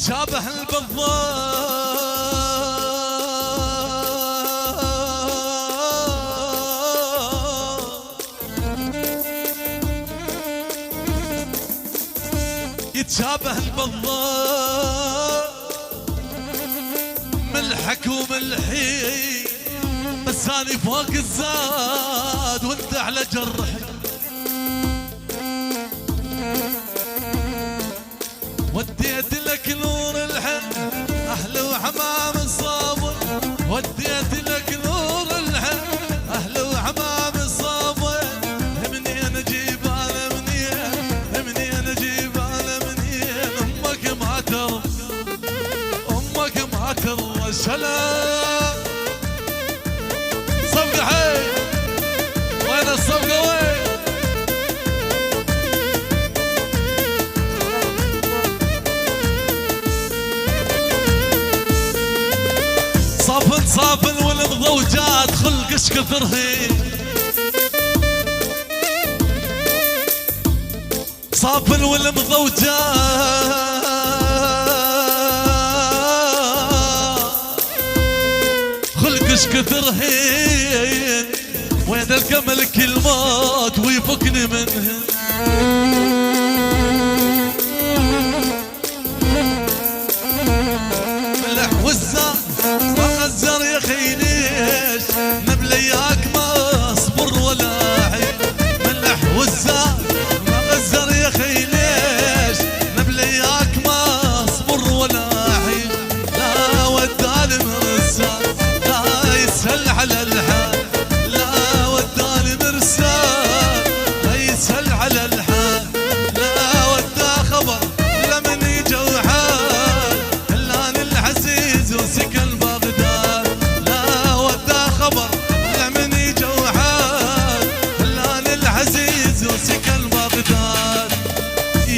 يتشابه البضاء يتشابه البضاء ملحك وملحي بس اني فوق الزاد وانت على جرحي وديت لك نور الحن اهل وحمام الصابر وديت لك نور الحن اهل وحمام الصابر منين اجيب انا منين اجيب انا منين امك ما ترضى امك ما ترضى سلام صفقة حي وين الصفقة وين صافن والمضوجات خلقش كثرهن صافن والمضوجات خلقش كثرهن وين الكمل كلمات ويفكني منهن ملح والزان غزر يا خي ليش نبلياك ما اصبر ولا عين ملح والزان ما غزر يا خي ليش نبلياك ما اصبر ولا عين لا وداني مرسال لا يسهل على الحال لا وداني مرسال لا يسهل على الحال لا ودا خبر لمن يجي وحال خلاني العزيز وسكن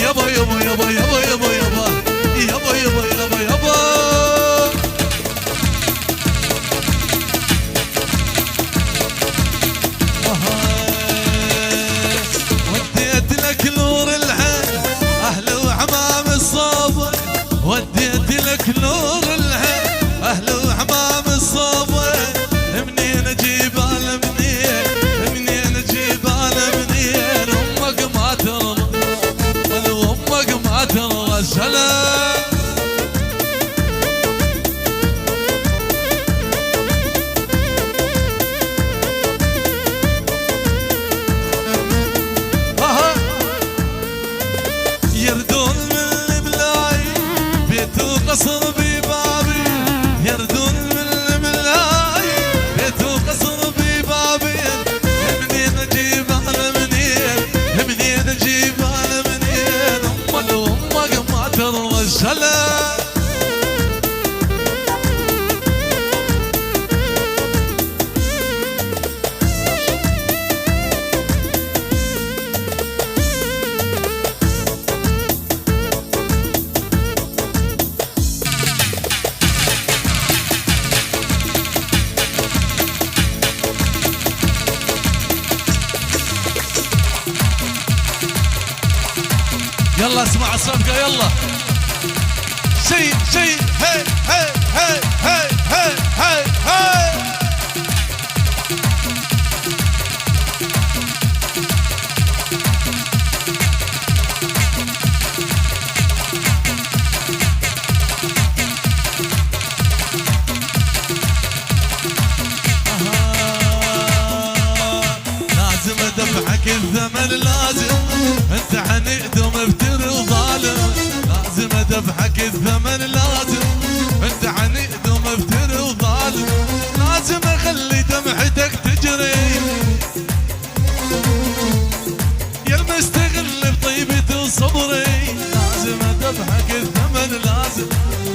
يابا يابا يابا يابا يابا يابا يابا يابا يابا يابا وديت لك نور العين اهل وحمام الصابر وديت لك نور العين اهل وحمام الصابر منين اجيب انا منين اجيب انا منين امك ما ترضى ما ترضى سلام يردون من البلاي بيت وقصر ببابي يردون من البلاي بيت وقصر ببابي منين اجيب انا منين اجيب انا منين امك ما ترضى السلام يلا اسمع الصفقة يلا شي هي هي هي هي هي هي هي لازم ادفعك الثمن لازم انت حنقدم افتر وظالم لازم ادفعك الثمن لازم انت حنقدم افتر وظالم لازم اخلي دمعتك تجري يا المستغل بطيبة وصبري لازم ادفعك الثمن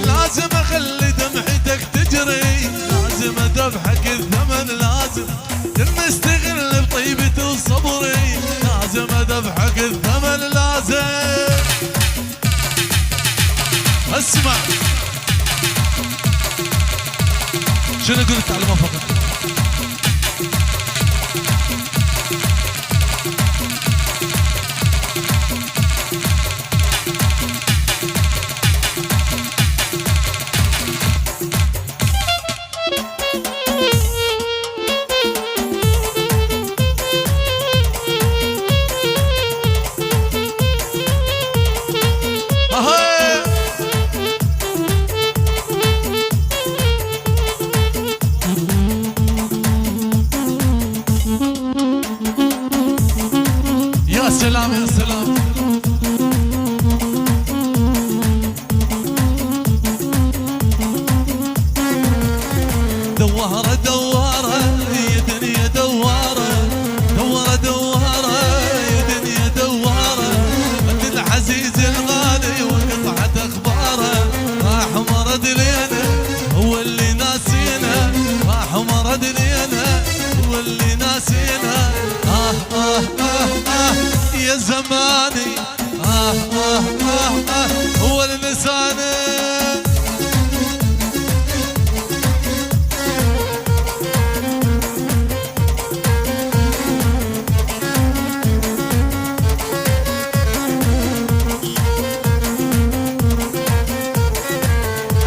لازم اخلي دمعتك تجري لازم ادفعك الثمن لازم يا المستغل بطيبة وصبري لازم ادفعك الثمن لازم اسمع شنو قلت على ما فقط سلام يا سلام. دوارة دوارة يا دنيا دوارة، دوارة دوارة يا دنيا دوارة، انت العزيز الغالي وقطعة اخباره، راح مرض لينا هو اللي ناسينا، راح مرض لينا هو اللي ناسينا. يا زماني هو اللي نساني.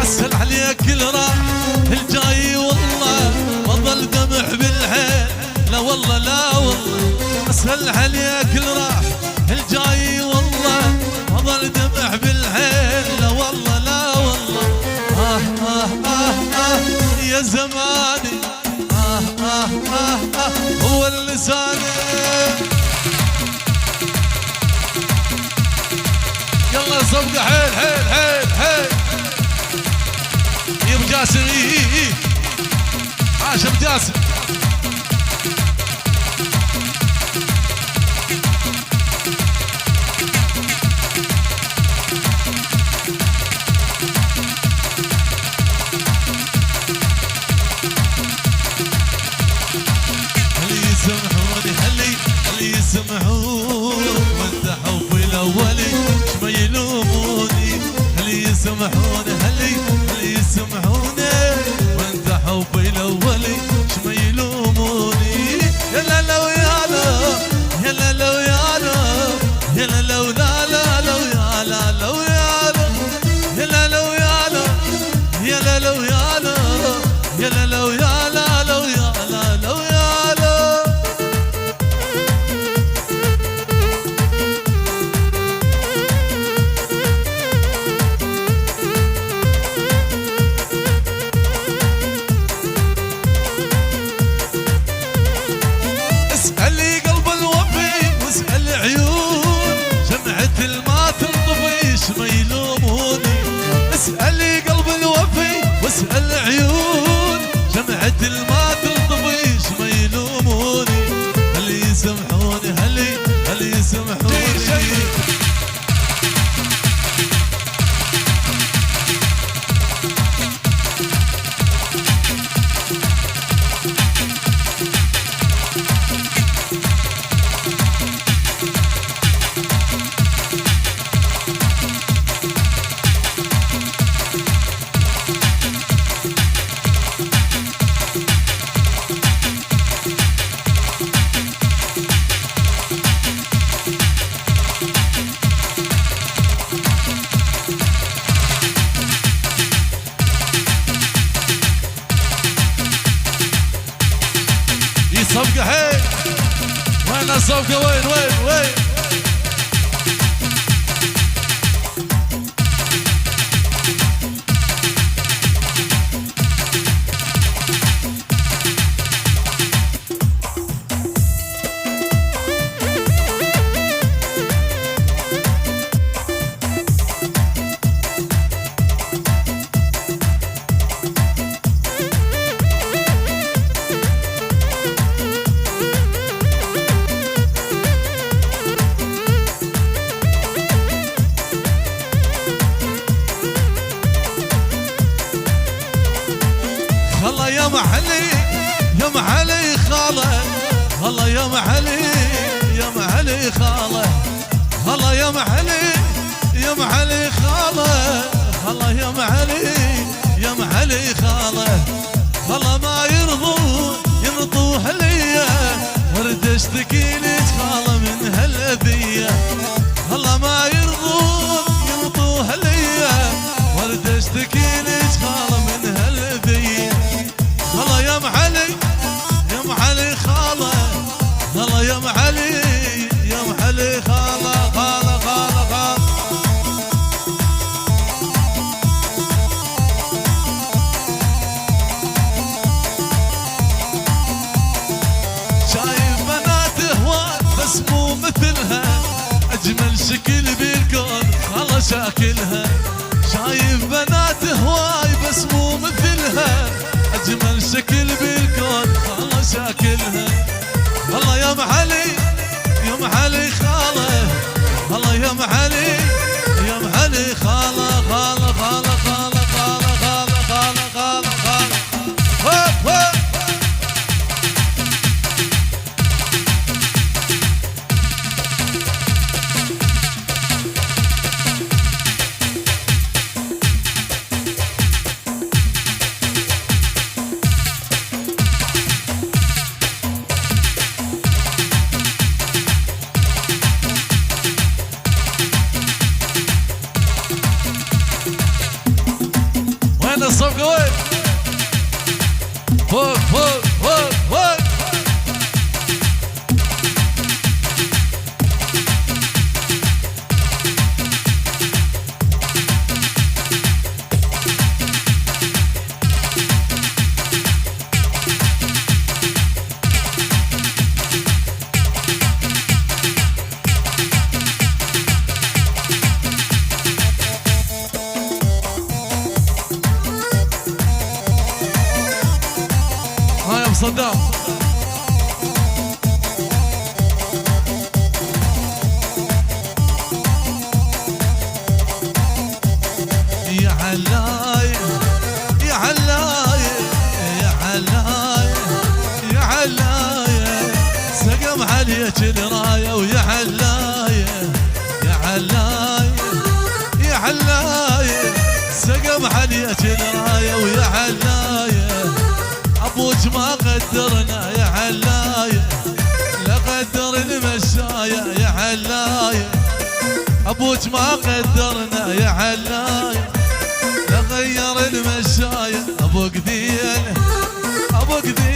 اسهل عليك كل راح الجاي والله ما ظل دمع بالعين، لا والله لا والله. اسهل عليك كل راح الجاي والله ما ظل دمع بالعين، لا والله لا والله. يا زماني هو اللساني. يلا صفقة حيل حيل حيل حيل يا ابو جاسم. عاش ابو جاسم. هل يسمحون وانت حبي الاولي شما يلوموني، هل يسمحون هل يسمحون وانت حبي الاولي شما يلوموني. يلا لو يالا يلا لو يالا يلا لو لا لا لو يالا لو يالا يلا لو يالا يلا لو يالا يلا لو يالا لو يالا لو يالا. اسألي قلب الوفي واسأل عيون جمعة الما تنطفي شما يلوموني. اسألي قلب الوفي واسأل عيون جمعة الما تنطفي شما يلوموني. هل يسمحوني هل يسمحوني. صفقة هي وين الصفقة وين والله يا محلي يا محلي خاله، والله يا محلي يا محلي خاله، والله يا محلي يا محلي خاله، والله يا محلي يا محلي خاله. والله ما يرضون ينطوها ليا ورد اشتكي لك خاله من هالاذيه. والله ما يرضون ينطوها ليا ورد اشتكي لك خاله من هالاذيه. والله يا محلي يا محلي خاله، والله يا محلي يا محلي خاله خاله خاله خاله. شايف بنات هواك بس مو مثلها، بالكون خلا شاكلها، شايف بنات هواي بس مو مثلها، اجمل شكل بالكون خلا شاكلها. والله يا ام علي يا ام علي خاله، والله يا ام علي يا ام علي خاله خاله خاله خاله خاله خاله خاله خاله خاله. هوب هوب الصفقة وين؟ فوق فوق فوق فوق. صدام يا علاي يا علاي يا علاي يا علاي سقم عليك الرايه ويا علاي يا علاي يا علاي سقم عليك الرايه ويا علاي. ابوك ما قدرنا يا علاية، لا قدر المشاية يا علاية. ابوك ما قدرنا يا علاية، لا غير المشاية. ابو قديل ابو قديل